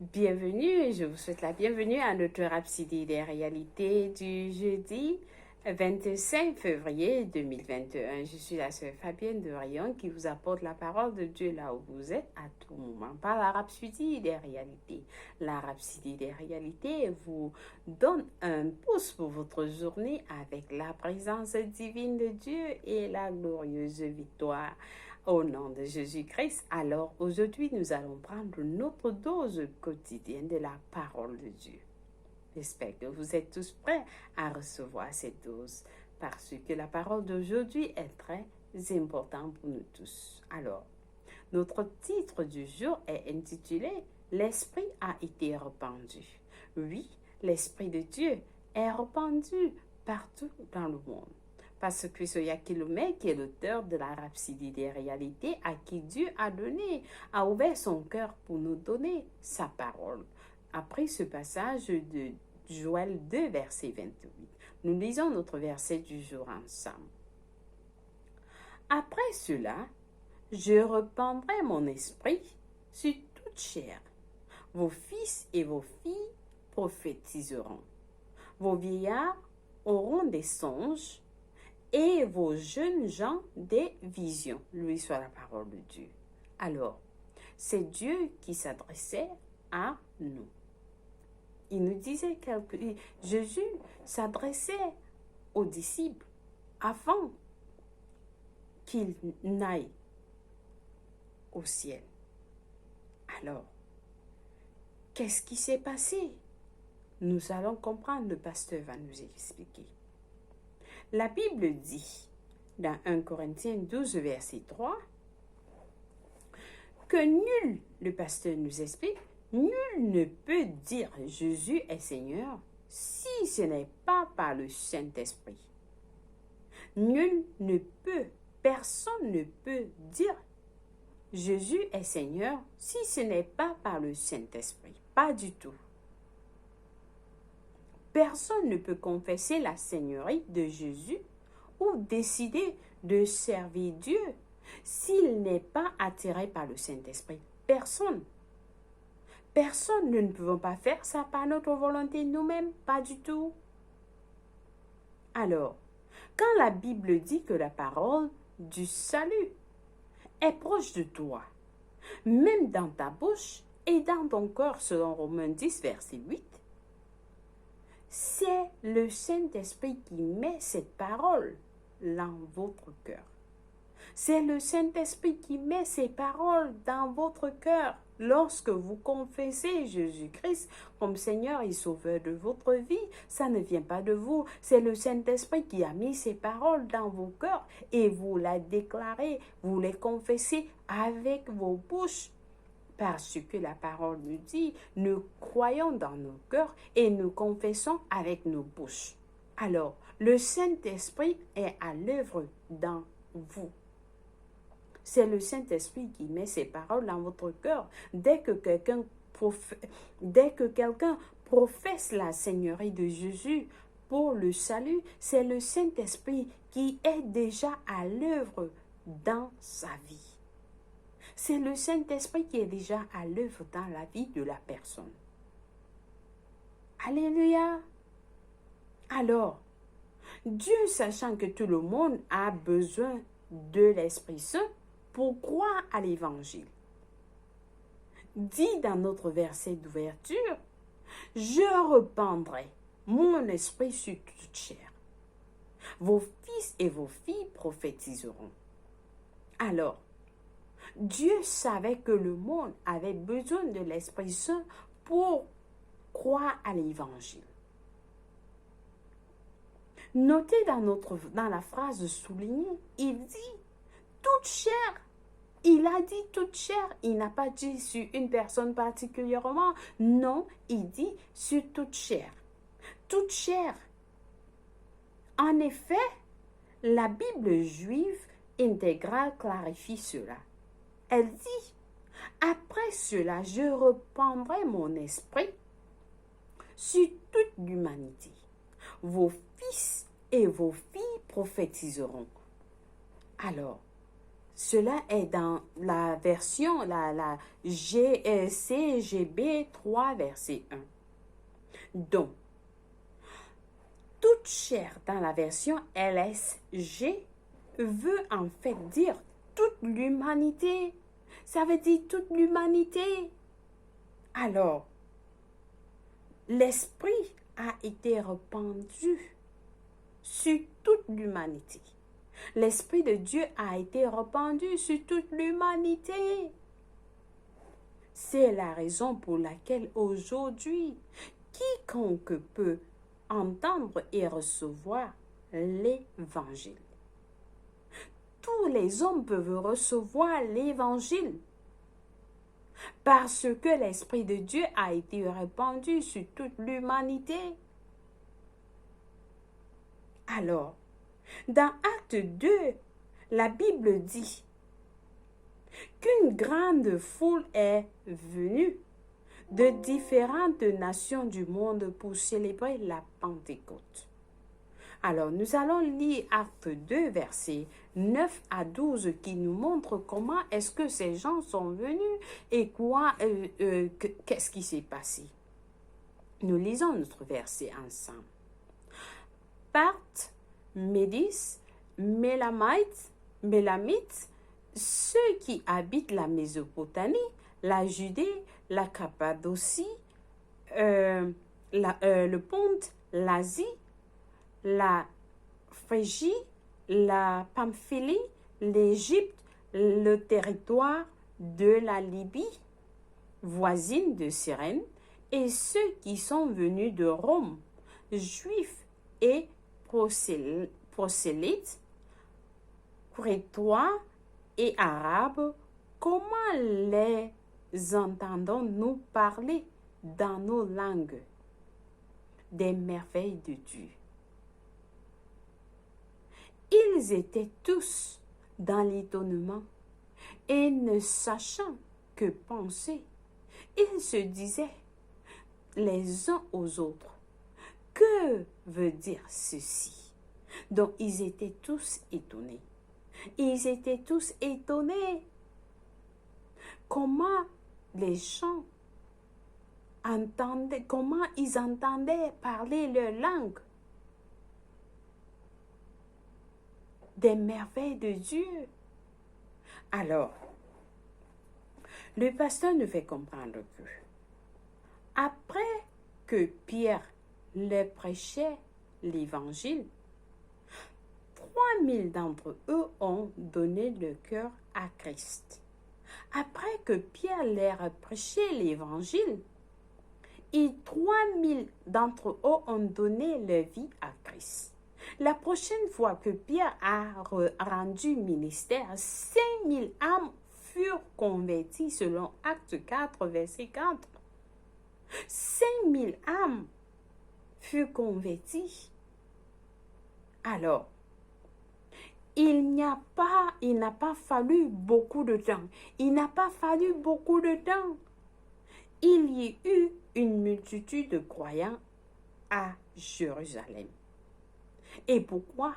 Bienvenue, je vous souhaite la bienvenue à notre Rhapsodie des réalités du jeudi 25 février 2021. Je suis la sœur Fabienne de Rayon qui vous apporte la parole de Dieu là où vous êtes à tout moment par la Rhapsodie des réalités. La Rhapsodie des réalités vous donne un pouce pour votre journée avec la présence divine de Dieu et la glorieuse victoire. Au nom de Jésus-Christ, alors aujourd'hui nous allons prendre notre dose quotidienne de la parole de Dieu. J'espère que vous êtes tous prêts à recevoir cette dose parce que la parole d'aujourd'hui est très importante pour nous tous. Alors, notre titre du jour est intitulé « L'Esprit a été répandu ». Oui, l'Esprit de Dieu est répandu partout dans le monde. Parce que c'est Yakilomé qui est l'auteur de la Rhapsodie des réalités à qui Dieu a ouvert son cœur pour nous donner sa parole. Après ce passage de Joël 2, verset 28, nous lisons notre verset du jour ensemble. Après cela, je répandrai mon esprit sur toute chair. Vos fils et vos filles prophétiseront. Vos vieillards auront des songes et vos jeunes gens des visions. Lui soit la parole de Dieu. Alors, c'est Dieu qui s'adressait à nous. Il nous disait Jésus s'adressait aux disciples avant qu'ils n'aillent au ciel. Alors, qu'est-ce qui s'est passé? Nous allons comprendre, le pasteur va nous expliquer. La Bible dit, dans 1 Corinthiens 12, verset 3, que nul, le pasteur nous explique, nul ne peut dire Jésus est Seigneur si ce n'est pas par le Saint-Esprit. Nul ne peut, personne ne peut dire Jésus est Seigneur si ce n'est pas par le Saint-Esprit. Pas du tout. Personne ne peut confesser la seigneurie de Jésus ou décider de servir Dieu s'il n'est pas attiré par le Saint-Esprit. Personne. Personne, nous ne pouvons pas faire ça par notre volonté nous-mêmes, pas du tout. Alors, quand la Bible dit que la parole du salut est proche de toi, même dans ta bouche et dans ton cœur, selon Romains 10, verset 8, c'est le Saint-Esprit qui met cette parole dans votre cœur. C'est le Saint-Esprit qui met ces paroles dans votre cœur. Lorsque vous confessez Jésus-Christ comme Seigneur et Sauveur de votre vie, ça ne vient pas de vous. C'est le Saint-Esprit qui a mis ces paroles dans vos cœurs et vous les déclarez, vous les confessez avec vos bouches. Parce que la parole nous dit, nous croyons dans nos cœurs et nous confessons avec nos bouches. Alors, le Saint-Esprit est à l'œuvre dans vous. C'est le Saint-Esprit qui met ces paroles dans votre cœur. Dès que quelqu'un professe la Seigneurie de Jésus pour le salut, c'est le Saint-Esprit qui est déjà à l'œuvre dans sa vie. C'est le Saint-Esprit qui est déjà à l'œuvre dans la vie de la personne. Alléluia. Alors, Dieu, sachant que tout le monde a besoin de l'Esprit Saint pour croire à l'Évangile, dit dans notre verset d'ouverture, « Je répandrai mon esprit sur toute chair. Vos fils et vos filles prophétiseront. » Alors, Dieu savait que le monde avait besoin de l'Esprit Saint pour croire à l'Évangile. Notez dans la phrase soulignée, il dit toute chair. Il a dit toute chair. Il n'a pas dit sur une personne particulièrement. Non, il dit sur toute chair. Toute chair. En effet, la Bible juive intégrale clarifie cela. Elle dit, après cela, je répandrai mon esprit sur toute l'humanité. Vos fils et vos filles prophétiseront. Alors, Cela est dans la version, la CGB 3, verset 1. Donc, toute chair dans la version LSG veut en fait dire toute l'humanité. Ça veut dire toute l'humanité. Alors, l'Esprit a été répandu sur toute l'humanité. L'Esprit de Dieu a été répandu sur toute l'humanité. C'est la raison pour laquelle aujourd'hui, quiconque peut entendre et recevoir l'Évangile. Tous les hommes peuvent recevoir l'Évangile parce que l'Esprit de Dieu a été répandu sur toute l'humanité. Alors, dans Acte 2, la Bible dit qu'une grande foule est venue de différentes nations du monde pour célébrer la Pentecôte. Alors, nous allons lire Acte 2, versets 9 à 12, qui nous montre comment est-ce que ces gens sont venus et qu'est-ce qui s'est passé. Nous lisons notre verset ensemble. Parthes, Médis, Mélamites, ceux qui habitent la Mésopotamie, la Judée, la Cappadocie, le Ponte, l'Asie, la Phrygie, la Pamphylie, l'Égypte, le territoire de la Libye, voisine de Cyrène, et ceux qui sont venus de Rome, juifs et prosélytes, crétois et arabes, comment les entendons-nous parler dans nos langues des merveilles de Dieu? Ils étaient tous dans l'étonnement et ne sachant que penser, ils se disaient les uns aux autres, que veut dire ceci? Donc ils étaient tous étonnés. Ils étaient tous étonnés. Comment les gens entendaient, comment ils entendaient parler leur langue des merveilles de Dieu. Alors, le pasteur nous fait comprendre que après que Pierre leur prêchait l'évangile, 3000 d'entre eux ont donné le cœur à Christ. Après que Pierre leur a prêché l'évangile, et 3000 d'entre eux ont donné leur vie à Christ. La prochaine fois que Pierre a rendu ministère, 5000 âmes furent converties selon Acte 4, verset 4. 5000 âmes furent converties. Alors, il n'a pas fallu beaucoup de temps. Il n'a pas fallu beaucoup de temps. Il y eut une multitude de croyants à Jérusalem. Et pourquoi?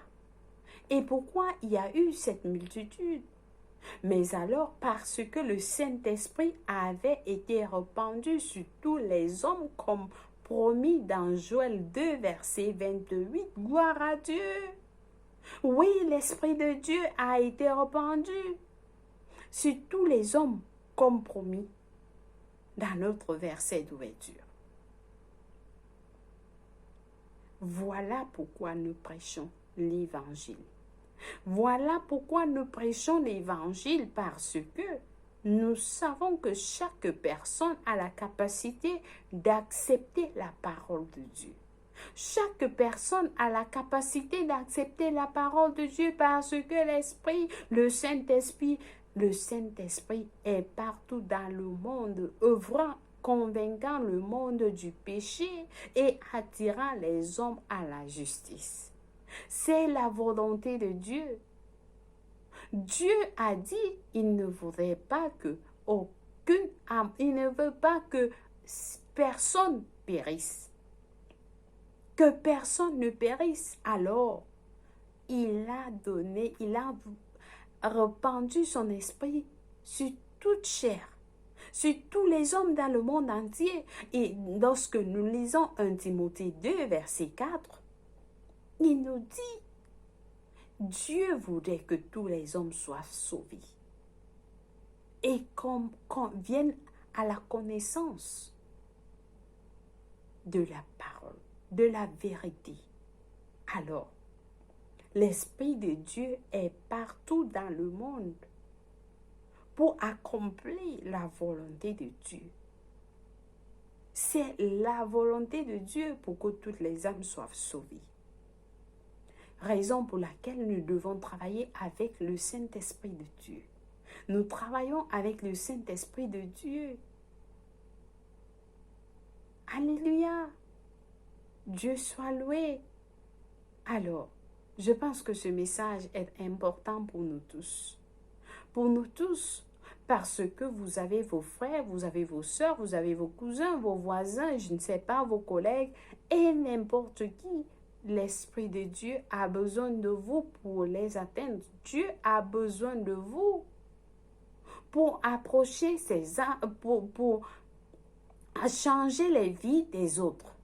Et pourquoi il y a eu cette multitude? Mais alors parce que le Saint-Esprit avait été répandu sur tous les hommes comme promis dans Joël 2, verset 28. Gloire à Dieu! Oui, l'Esprit de Dieu a été répandu sur tous les hommes comme promis dans notre verset d'ouverture. Voilà pourquoi nous prêchons l'Évangile. Voilà pourquoi nous prêchons l'Évangile, parce que nous savons que chaque personne a la capacité d'accepter la parole de Dieu. Chaque personne a la capacité d'accepter la parole de Dieu parce que l'Esprit, le Saint-Esprit est partout dans le monde, œuvrant, convainquant le monde du péché et attirant les hommes à la justice. C'est la volonté de Dieu. Dieu a dit, il ne voudrait pas que aucune âme, il ne veut pas que personne périsse. Que personne ne périsse. Alors, il a répandu son esprit sur toute chair, sur tous les hommes dans le monde entier. Et lorsque nous lisons 1 Timothée 2, verset 4, il nous dit, Dieu voudrait que tous les hommes soient sauvés et qu'on vienne à la connaissance de la parole, de la vérité. Alors, l'Esprit de Dieu est partout dans le monde pour accomplir la volonté de Dieu. C'est la volonté de Dieu pour que toutes les âmes soient sauvées. Raison pour laquelle nous devons travailler avec le Saint-Esprit de Dieu. Nous travaillons avec le Saint-Esprit de Dieu. Alléluia. Dieu soit loué. Alors, je pense que ce message est important pour nous tous. Pour nous tous, parce que vous avez vos frères, vous avez vos sœurs, vous avez vos cousins, vos voisins, je ne sais pas, vos collègues et n'importe qui. L'Esprit de Dieu a besoin de vous pour les atteindre. Dieu a besoin de vous pour approcher ces âmes, pour changer les vies des autres.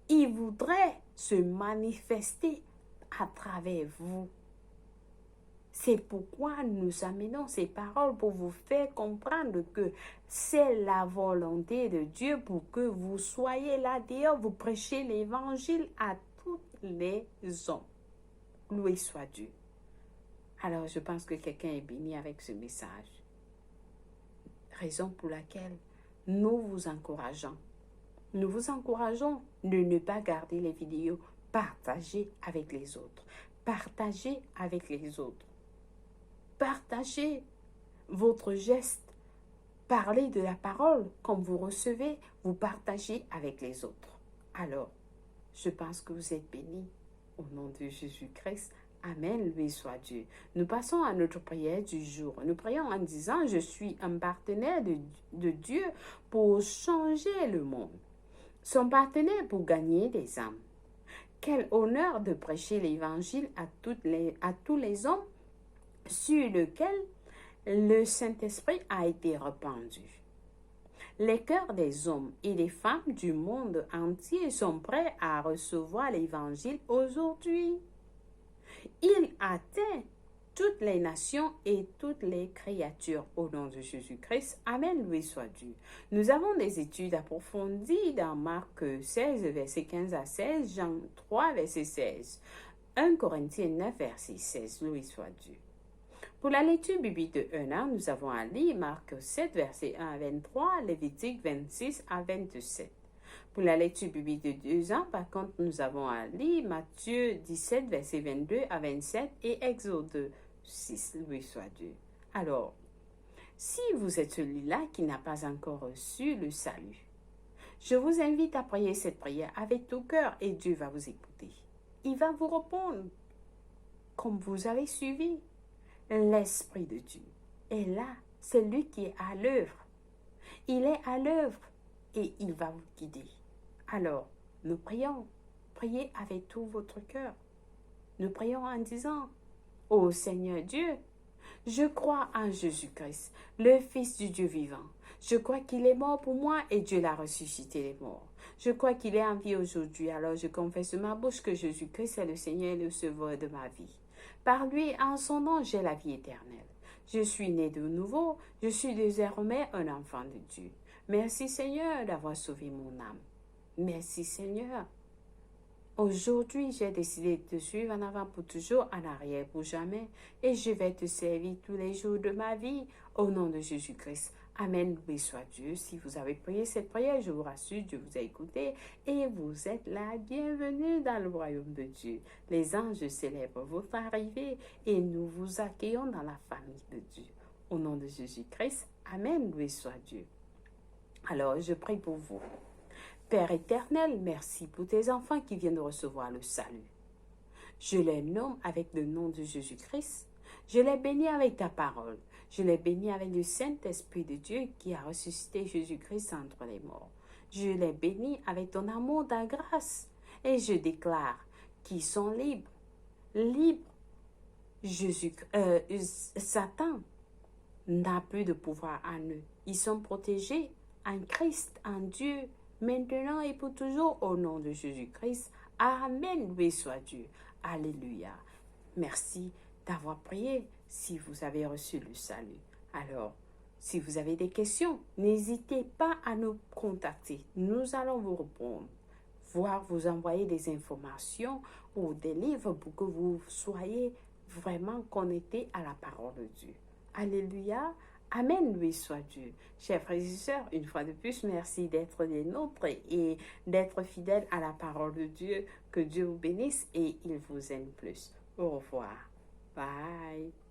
Il voudrait se manifester à travers vous. C'est pourquoi nous amenons ces paroles pour vous faire comprendre que c'est la volonté de Dieu pour que vous soyez là dehors, vous prêchez l'évangile à tous les hommes. Loué soit Dieu. Alors je pense que quelqu'un est béni avec ce message. Raison pour laquelle nous vous encourageons. Nous vous encourageons de ne pas garder les vidéos. Partagez avec les autres. Partagez avec les autres. Partagez votre geste. Parlez de la parole. Comme vous recevez, vous partagez avec les autres. Alors, je pense que vous êtes bénis. Au nom de Jésus-Christ. Amen, loué soit Dieu. Nous passons à notre prière du jour. Nous prions en disant, je suis un partenaire de Dieu pour changer le monde. Son partenaire pour gagner des âmes. Quel honneur de prêcher l'évangile à tous les hommes sur lesquels le Saint-Esprit a été répandu. Les cœurs des hommes et des femmes du monde entier sont prêts à recevoir l'évangile aujourd'hui. Il atteint toutes les nations et toutes les créatures au nom de Jésus-Christ. Amen, loué soit Dieu. Nous avons des études approfondies dans Marc 16, verset 15 à 16, Jean 3, verset 16, 1 Corinthiens 9, verset 16, loué soit Dieu. Pour la lecture biblique de 1 an, nous avons à lire Marc 7, verset 1 à 23, Lévitique 26 à 27. Pour la lecture biblique de 2 ans, par contre, nous avons à lire Matthieu 17, verset 22 à 27 et Exode 6, loué soit Dieu. Alors, si vous êtes celui-là qui n'a pas encore reçu le salut, je vous invite à prier cette prière avec tout cœur et Dieu va vous écouter. Il va vous répondre comme vous avez suivi. L'Esprit de Dieu est là, c'est lui qui est à l'œuvre. Il est à l'œuvre et il va vous guider. Alors, nous prions. Priez avec tout votre cœur. Nous prions en disant, ô Seigneur Dieu, je crois en Jésus-Christ, le Fils du Dieu vivant. Je crois qu'il est mort pour moi et Dieu l'a ressuscité les morts. Je crois qu'il est en vie aujourd'hui, alors je confesse de ma bouche que Jésus-Christ est le Seigneur et le Sauveur de ma vie. Par lui, en son nom, j'ai la vie éternelle. Je suis né de nouveau, je suis désormais un enfant de Dieu. Merci Seigneur d'avoir sauvé mon âme. Merci Seigneur. Aujourd'hui, j'ai décidé de te suivre en avant pour toujours, en arrière pour jamais, et je vais te servir tous les jours de ma vie, au nom de Jésus-Christ. Amen, loué soit Dieu. Si vous avez prié cette prière, je vous rassure, Dieu vous a écouté, et vous êtes la bienvenue dans le royaume de Dieu. Les anges célèbrent votre arrivée, et nous vous accueillons dans la famille de Dieu. Au nom de Jésus-Christ, Amen, loué soit Dieu. Alors, je prie pour vous. Père éternel, merci pour tes enfants qui viennent de recevoir le salut. Je les nomme avec le nom de Jésus-Christ. Je les bénis avec ta parole. Je les bénis avec le Saint-Esprit de Dieu qui a ressuscité Jésus-Christ entre les morts. Je les bénis avec ton amour, ta grâce. Et je déclare qu'ils sont libres, libres, Satan n'a plus de pouvoir en eux. Ils sont protégés en Christ, en Dieu, maintenant et pour toujours, au nom de Jésus-Christ. Amen, loué soit Dieu. Alléluia. Merci d'avoir prié si vous avez reçu le salut. Alors, si vous avez des questions, n'hésitez pas à nous contacter. Nous allons vous répondre, voire vous envoyer des informations ou des livres pour que vous soyez vraiment connectés à la parole de Dieu. Alléluia. Amen, lui soit Dieu. Chers frères et sœurs, une fois de plus, merci d'être des nôtres et d'être fidèles à la parole de Dieu. Que Dieu vous bénisse et il vous aime plus. Au revoir. Bye.